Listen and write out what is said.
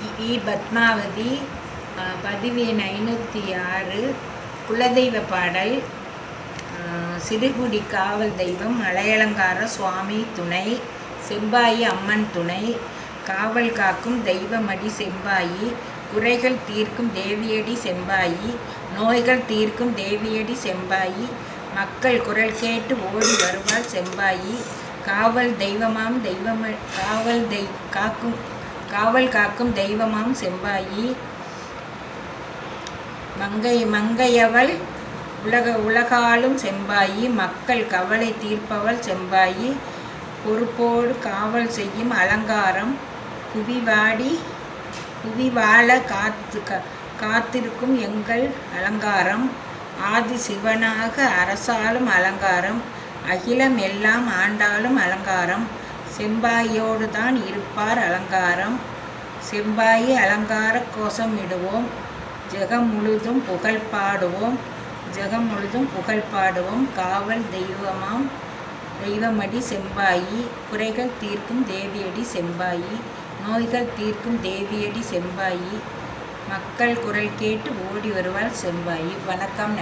பத்மாவதி. பதிவு எண் 506. குலதெய்வ பாடல். சிறுகுடி காவல் தெய்வம் மலையலங்கார சுவாமி துணை. செம்பாயி அம்மன் துணை. காவல் காக்கும் தெய்வமடி செம்பாயி. குறைகள் தீர்க்கும் தேவியடி செம்பாயி. நோய்கள் தீர்க்கும் தேவியடி செம்பாயி. மக்கள் குரல் கேட்டு ஓடி வருவாள் செம்பாயி. காவல் தெய்வமாம் காவல் காக்கும் தெய்வமாம் செம்பாயி. மங்கையவள் உலகாலும் செம்பாயி. மக்கள் கவலை தீர்ப்பவள் செம்பாயி. பொறுப்போடு காவல் செய்யும் அலங்காரம். புவி வாழ காத்திருக்கும் எங்கள் அலங்காரம். ஆதி சிவனாக அரசாலும் அலங்காரம். அகிலம் எல்லாம் ஆண்டாலும் அலங்காரம். செம்பாயோடு தான் இருப்பார் அலங்காரம். செம்பாயி அலங்கார கோஷமிடுவோம். ஜெகம் முழுதும் புகழ் பாடுவோம். காவல் தெய்வமடி செம்பாயி. குறைகள் தீர்க்கும் தேவியடி செம்பாயி. நோய்கள் தீர்க்கும் தேவியடி செம்பாயி. மக்கள் குரல் கேட்டு ஓடி வருவாள் செம்பாயி. வணக்கம்.